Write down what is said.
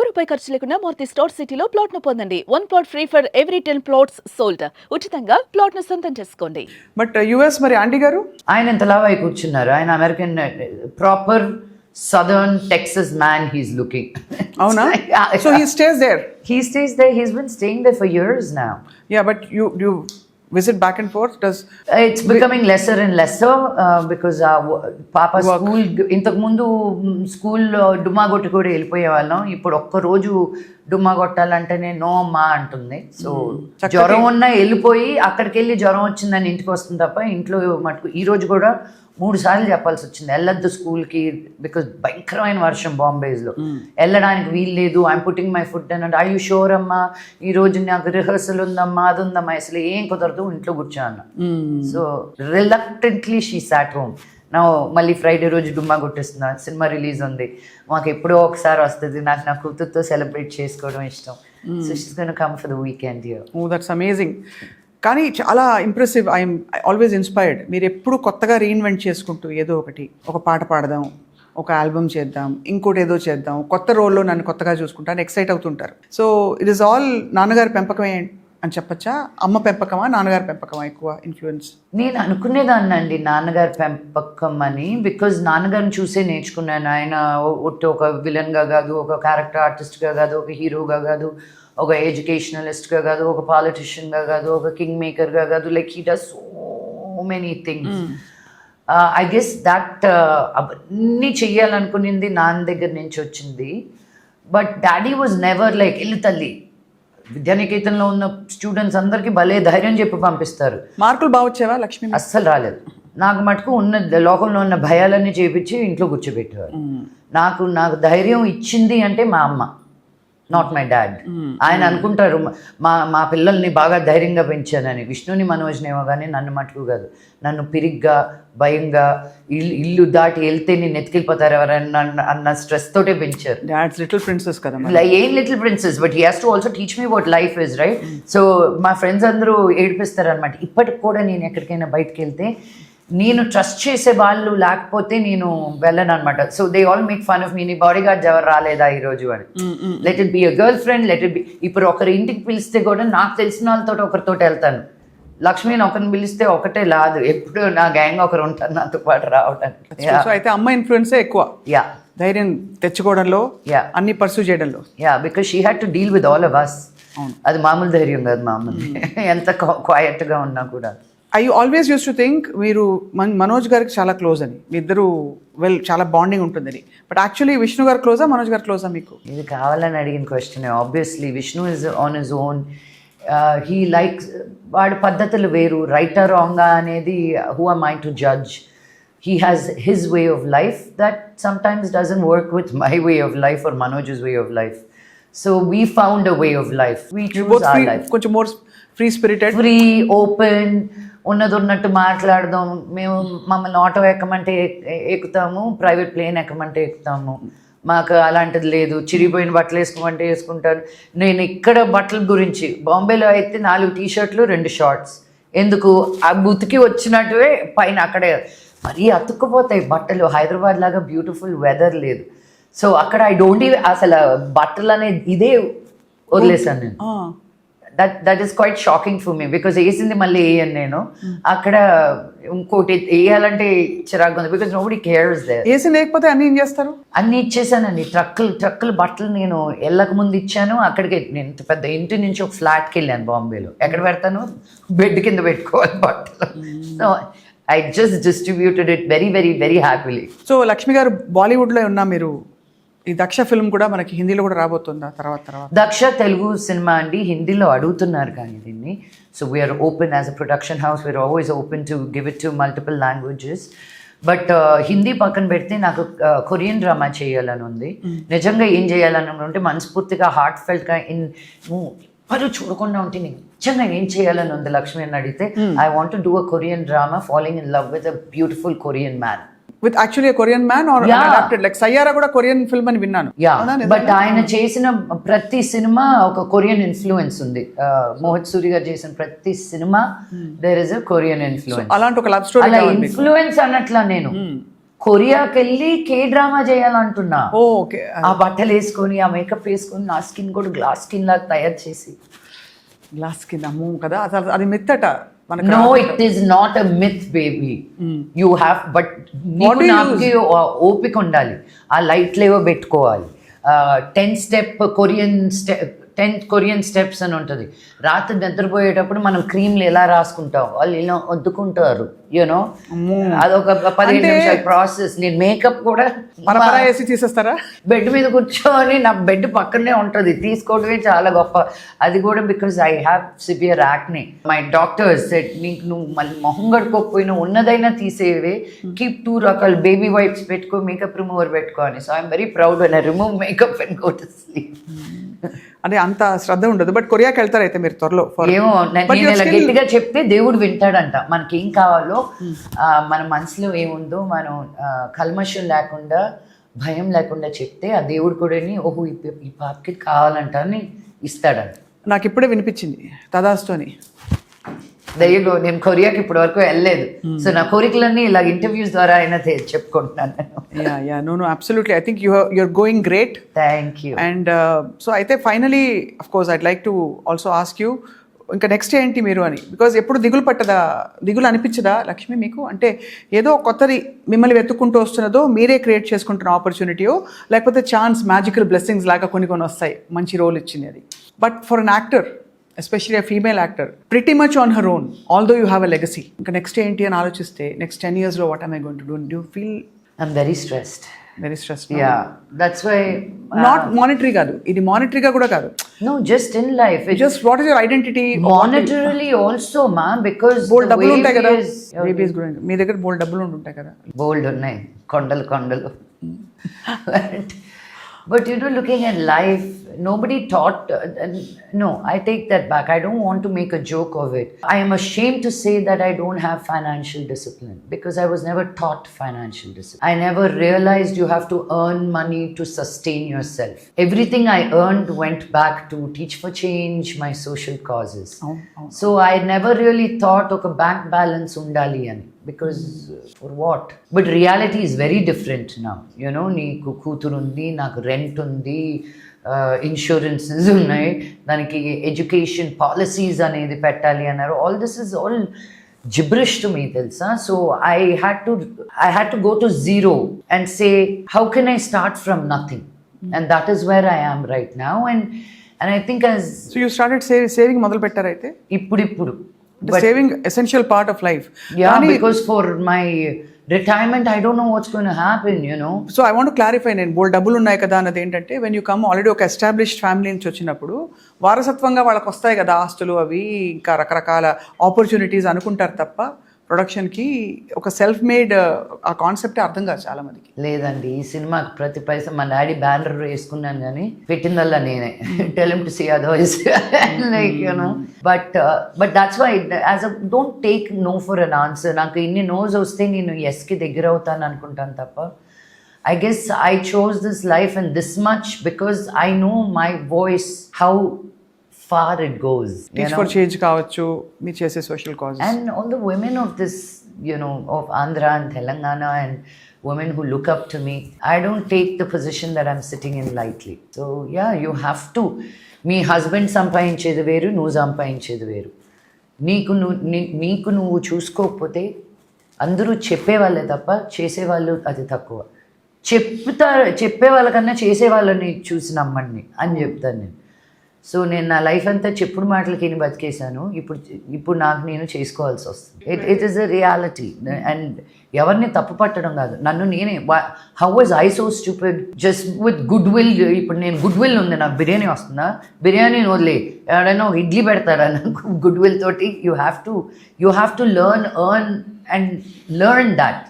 రూపాయి ఖర్చు లేకుండా మూర్తి స్టోర్ సిటీలో ప్లాట్ ను పొందండి. 1 plot free for every 10 plots sold. ఉచితంగా ప్లాట్ ను సొంతం చేసుకోండి. బట్ యుఎస్ మరి ఆంటీ గారు ఆయన ఎంత లావు అయి కూర్చున్నారు. ఆయన American proper southern Texas man he's looking. అవునా? So he stays there. He stays there. He's been staying there for years now. Yeah, but you visit back and forth. Does It's becoming lesser and lesser because Papa Work. school ఇంతకు ముందు school డుమ్మా కొట్టి కూడా వెళ్ళిపోయే వాళ్ళం. ఇప్పుడు ఒక్క రోజు డుమ్మా కొట్టాలంటేనే నో అమ్మా అంటుంది. సో జ్వరం ఉన్నా వెళ్ళిపోయి అక్కడికి వెళ్ళి జ్వరం వచ్చిందని ఇంటికి వస్తుంది తప్ప ఇంట్లో మటుకు ఈ రోజు కూడా 3 సార్లు చెప్పాల్సి వచ్చింది వెళ్ళొద్దు స్కూల్కి బికాస్ భయంకరమైన వర్షం బాంబేస్లో వెళ్ళడానికి వీలు లేదు. ఐఎమ్ పుట్టింగ్ మై ఫుడ్ అని ఐ యూ షోర్ అమ్మా ఈ రోజు నాకు రిహర్సల్ ఉందమ్మా అది ఉందమ్మా అసలు ఏం కుదరదు ఇంట్లో కూర్చోన్న. So reluctantly she sat home. నా మళ్ళీ ఫ్రైడే రోజు డుమ్మా కొట్టేస్తున్నా. సినిమా రిలీజ్ ఉంది, మాకు ఎప్పుడో ఒకసారి వస్తుంది. నాకు నా కూతురుతో సెలబ్రేట్ చేసుకోవడం ఇష్టం. So she's gonna come for the weekend here. Oh that's amazing. కానీ చాలా ఇంప్రెసివ్. I'm always inspired. మీరు ఎప్పుడు కొత్తగా రీఇన్వెంట్ చేసుకుంటూ ఏదో ఒకటి, ఒక పాట పాడదాం, ఒక ఆల్బమ్ చేద్దాం, ఇంకోటి ఏదో చేద్దాం, కొత్త రోల్లో నన్ను కొత్తగా చూసుకుంటాను, ఎక్సైట్ అవుతుంటారు. సో ఇట్ ఈస్ ఆల్ నాన్నగారి పెంపకమే అని చెప్పచ్చా? అమ్మ పెంపకమా నాన్నగారి పెంపకమా ఎక్కువ ఇన్ఫ్లుయెన్స్? నేను అనుకునేదాన్ని అండి నాన్నగారి పెంపకం అని. బికాజ్ నాన్నగారిని చూసే నేర్చుకున్నాను. ఆయన ఒక విలన్గా కాదు, ఒక క్యారెక్టర్ ఆర్టిస్ట్గా కాదు, ఒక హీరోగా కాదు, ఒక ఎడ్యుకేషనలిస్ట్గా కాదు, ఒక పాలిటిషియన్గా కాదు, ఒక కింగ్ మేకర్గా కాదు. Like he does so many things. I guess that అవన్నీ చెయ్యాలనుకునింది నాన్న దగ్గర నుంచి వచ్చింది. But daddy was never like ఇల్లు తల్లి. విద్యానికేతన్లో ఉన్న స్టూడెంట్స్ అందరికీ భలే ధైర్యం చెప్పి పంపిస్తారు. మార్కులు బాగా వచ్చేవా లక్ష్మి? అస్సలు రాలేదు. నాకు మటుకు ఉన్న లోకంలో ఉన్న భయాలన్నీ చేపించి ఇంట్లో కూర్చోబెట్టేవారు. నాకు ధైర్యం ఇచ్చింది అంటే మా అమ్మ, నాట్ మై డాడ్. ఆయన అనుకుంటారు మా పిల్లల్ని బాగా ధైర్యంగా పెంచానని. విష్ణుని మనోజ్నేమో కానీ నన్ను మటుకు కాదు. నన్ను పిరిగ్గా భయంగా ఇల్లు దాటి వెళ్తే నేను ఎత్తుకెళ్ళిపోతారు ఎవరైనా అన్న స్ట్రెస్ తోటే పెంచారు. డాడ్స్ లిటిల్ ప్రిన్సెస్ కదా. ఏం little princess, but he has to also teach me what life is, right? So మా ఫ్రెండ్స్ అందరూ ఏడిపిస్తారు అనమాట. ఇప్పటికి కూడా నేను ఎక్కడికైనా బయటకు వెళ్తే నేను ట్రస్ట్ చేసే వాళ్ళు లేకపోతే నేను వెళ్ళను అనమాట. So they all make fun of me. నీ బాడీ గార్డ్స్ ఎవరు రాలేదా ఈరోజు అని. Let it be a girlfriend, let it be. ఇప్పుడు ఒకరి ఇంటికి పిలిస్తే కూడా నాకు తెలిసిన వాళ్ళతో ఒకరితో వెళ్తాను. లక్ష్మిని ఒకరిని పిలిస్తే ఒకటే లాదు, ఎప్పుడు నా గ్యాంగ్ ఒకరు ఉంటారు నాతో పాటు రావడానికి. సో అయితే అమ్మ ఇన్ఫ్లుయెన్సే ఎక్కువ. యా, ధైర్యం తెచ్చుకోవడంలో, అన్ని పర్సూ చేయడంలో. Yeah, because she had to deal with all of us. అది మామూలు ధైర్యం కాదు మామూలు. ఎంత క్వైట్గా ఉన్నా కూడా. I always use to think మీరు మనోజ్ గారికి చాలా క్లోజ్ అని, మీ ఇద్దరు చాలా బాండింగ్ ఉంటుందని. బట్ యాక్చువల్లీ విష్ణు గారు క్లోజా మనోజ్ గారు క్లోజా మీకు? ఇది కావాలని అడిగిన question. Obviously Vishnu is on his own. He likes, వాడి పద్ధతులు వేరు. రైటర్ రాంగా అనేది who am I to judge. He has his way of life that sometimes doesn't work with my way of life or Manoj's way of life. So we found a way of life. We choose our life. కొంచెం more free spirited, free, open, ఉన్నట్టు మాట్లాడదాం. మేము మమ్మల్ని auto ఎక్కమంటే ఎక్కుతాము, private plane ఎక్కమంటే ఎక్కుతాము. మాకు అలాంటిది లేదు. చిరిగిపోయిన బట్టలు వేసుకోమంటే వేసుకుంటాను. నేను ఇక్కడ బట్టల గురించి, బాంబేలో అయితే 4 టీ-షర్ట్లు 2 షార్ట్స్. ఎందుకు? ఆ బుతికి వచ్చినట్టువే పైన అక్కడే మరీ అతుక్కుపోతాయి బట్టలు. హైదరాబాద్ లాగా బ్యూటిఫుల్ వెదర్ లేదు. సో అక్కడ ఐ డోంట్ అసలు బట్టలు అనేది ఇదే వదిలేసాను నేను. That is quite shocking for me because వేసింది మళ్ళీ వేయను నేను. అక్కడ ఇంకోటి వేయాలంటే చిరాకు ఉంది బికాజ్ నోబడీ కేర్స్ దేర్. వేసి లేకపోతే అన్ని ఏం చేస్తారు? అన్ని ఇచ్చేసానండి. ట్రక్కులు బట్టలు నేను వెళ్ళక ముందు ఇచ్చాను. అక్కడికి నేను పెద్ద ఇంటి నుంచి ఒక ఫ్లాట్కి వెళ్ళాను బాంబేలో. ఎక్కడ పెడతాను? బెడ్ కింద పెట్టుకోవాలి బట్టలు. So I just distributed it very, very, very happily. So Lakshmi గారు బాలీవుడ్లో ఉన్నా, మీరు ఈ దక్ష ఫిల్మ్ కూడా మనకి హిందీలో కూడా రాబోతుందా తర్వాత? దక్ష తెలుగు సినిమా అండి, హిందీలో అడుగుతున్నారు కానీ దీన్ని. So we're open as a production house. We're always open to give it to multiple languages. But Hindi పక్కన పెడితే నాకు కొరియన్ డ్రామా చేయాలని ఉంది. నిజంగా ఏం చేయాలని ఉంటే మనస్ఫూర్తిగా హార్ట్ ఫెల్ట్గా ఎవరు చూడకుండా ఉంటే నేను నిజంగా ఏం చేయాలని ఉంది లక్ష్మి అని అడిగితే, I want to do a Korean drama following in love with a beautiful Korean man. With actually Korean man are adapted like Saiyaara కూడా కొరియన్ ఫిల్మ్ అని విన్నాను. యా, బట్ ఆయన చేసిన ప్రతి సినిమా ఒక కొరియన్ ఇన్ఫ్లుయెన్స్ ఉంది. మోహిత్ సూరి గారు చేసిన ప్రతి సినిమా there is a Korean influence. అలాంటి ఒక లవ్ స్టోరీ అలా ఇన్ఫ్లుయెన్స్ అన్నట్లా నేను కొరియాకి వెళ్ళి కే డ్రామా చేయాలంటున్నా. ఓకే. ఆ బట్టలు వేసుకొని ఆ మేకప్ వేసుకొని నా స్కిన్ కూడా గ్లాస్ స్కిన్ లాగా తయారు చేసి. గ్లాస్ స్కిన్ అమ్మో కదా, అసలు అది మిత్తట మనకు. No, it is not a myth baby. You have, but నాకు ఓపిక ఉండాలి. ఆ లైట్లు ఏవో పెట్టుకోవాలి. 10 కొరియన్ స్టెప్స్ అని ఉంటుంది. రాత్రి నిద్రపోయేటప్పుడు మనం క్రీమ్లు ఎలా రాసుకుంటాం, వాళ్ళు ఇలా వద్దుకుంటారు, యూనో. అదొక 15 నిమిషాల ప్రాసెస్. నేను మేకప్ కూడా వేసి తీసేస్తారా? బెడ్ మీద కూర్చొని, నా బెడ్ పక్కనే ఉంటుంది, తీసుకోవడమే చాలా గొప్ప. అది కూడా because I have severe acne. My doctors said, నీకు నువ్వు మళ్ళీ మొహం గడుకోకపోయినా ఉన్నదైనా తీసేవే, కీప్ 2 రకాల బేబీ వైప్స్ పెట్టుకో, మేకప్ రిమూవర్ పెట్టుకో అని. So I'm very proud when I remove makeup and go to sleep. అదే అంత శ్రద్ధ ఉండదు. బట్ కొరియాకి వెళ్తారు అయితే మీరు త్వరలో? ఏమో, నేను ఇలా గట్టిగా చెప్తే దేవుడు వింటాడంట. మనకేం కావాలో, మన మనసులో ఏముందో మనం కల్మషం లేకుండా, భయం లేకుండా చెప్తే ఆ దేవుడు కూడా ఓహో ఈ పాపకి కావాలంట అని ఇస్తాడంట. నాకు ఇప్పుడే వినిపించింది తదాస్తోని. దయ్యగో, నేను కొరియాకి ఇప్పటి వరకు వెళ్ళలేదు. సో నా కోరికలన్నీ ఇలా ఇంటర్వ్యూస్ ద్వారా అయినా చెప్పుకుంటున్నాను నేను. No, absolutely. I think you're going great. Thank you. And so అయితే finally of course I'd like to also ask you, ఇంకా నెక్స్ట్ ఏంటి మీరు అని. బికాజ్ ఎప్పుడు దిగులు అనిపించదా లక్ష్మి మీకు? అంటే ఏదో కొత్తది మిమ్మల్ని వెతుక్కుంటూ వస్తున్నదో, మీరే క్రియేట్ చేసుకుంటున్న ఆపర్చునిటీయో, లేకపోతే ఛాన్స్, మ్యాజికల్ బ్లెస్సింగ్స్ లాగా కొన్ని వస్తాయి, మంచి రోల్ ఇచ్చింది అది. But for an actor, especially a female actor, pretty much on her own, although you have a legacy, ఇంకా నెక్స్ట్ ఏంటి అని ఆలోచిస్తే, నెక్స్ట్ 10 years లో what am I going to do? Do you feel? I'm very stressed. Very stressed. Yeah, that's why. Not monetary కాదు, ఇది మానిటరీగా కూడా కాదు. No, just in life. Just what is your identity? Monetarily also, ma, because బోల్డ్ డబ్బులు ఉంటాయి కదా, baby is growing. మీ దగ్గర బోల్డ్ డబ్బులు ఉంటాయి కదా? బోల్డ్ ఉన్నాయి, కొండలు. But you know, looking at life, nobody taught. No, I take that back. I don't want to make a joke of it. I am ashamed to say that I don't have financial discipline because I was never taught financial discipline. I never realized you have to earn money to sustain yourself. Everything I earned went back to Teach for Change, my social causes. So I never really thought of a bank balance undali ani. Because for what? But reality is very different now. You know, నీకు కూతురు ఉంది, నాకు rent ఉంది, insurances ఉన్నాయి, దానికి education policies అనేది పెట్టాలి అన్నారు. All this is all gibberish to me, తెలుసా. So I had to go to zero and say, how can I start from nothing? And that is where I am right now. And I think as so you started saving మొదలు పెట్టారు అయితే ఇప్పుడు. But saving essential part of life. Yeah, because for my retirement I don't know what's going to happen, you know. So I want to clarify, నేను బోల్డ్ డబ్బులు ఉన్నాయి కదా అన్నది ఏంటంటే, when you come already ఒక ఎస్టాబ్లిష్డ్ ఫ్యామిలీ నుంచి వచ్చినప్పుడు వారసత్వంగా వాళ్ళకి వస్తాయి కదా ఆస్తులు, అవి ఇంకా రకరకాల ఆపర్చునిటీస్ అనుకుంటారు తప్ప ప్రొడక్షన్కి ఒక సెల్ఫ్ మేడ్ ఆ కాన్సెప్టే అర్థం కాదు చాలా మందికి. లేదండి, ఈ సినిమాకి ప్రతి పైసా మా డాడీ బ్యానర్ వేసుకున్నాను కానీ పెట్టిందల్లా నేనే. Tell him to see otherwise, like you know. But that's why as a don't take no for an answer. నాకు ఇన్ని నోస్ వస్తే నేను ఎస్కి దగ్గర అవుతాను అనుకుంటాను తప్ప, I guess I chose this life and this much because I know my voice, how far it goes. Teach for Change కావచ్చు, మీరు చేసే social causes. And all the women of this, you know, of Andhra and Telangana and women who look up to me, I don't take the position that I'm sitting in lightly. So yeah, you have to. మీ husband సంపాదించేది వేరు, నువ్వు సంపాదించేది వేరు. నీకు నువ్వు చూసుకోకపోతే అందరూ చెప్పేవాళ్ళే తప్ప చేసేవాళ్ళు అది తక్కువ. చెప్పే వాళ్ళకన్నా చేసే వాళ్ళని చూసి నమ్మండి అని చెప్తాను నేను. సో నేను నా లైఫ్ అంతా చెప్పుడు మాటలకి బతికేశాను. ఇప్పుడు నాకు నేను చేసుకోవాల్సి వస్తుంది. It is a reality. And ఎవరిని తప్పు పట్టడం కాదు, నన్ను నేనే. How was I so stupid just with good will. ఇప్పుడు నేను గుడ్ విల్ ఉంది, నాకు బిర్యానీ వస్తుందా, బిర్యానీని వదిలే ఎవడైనా ఇడ్లీ పెడతారా నాకు గుడ్ విల్ తోటి. You have to earn and learn that.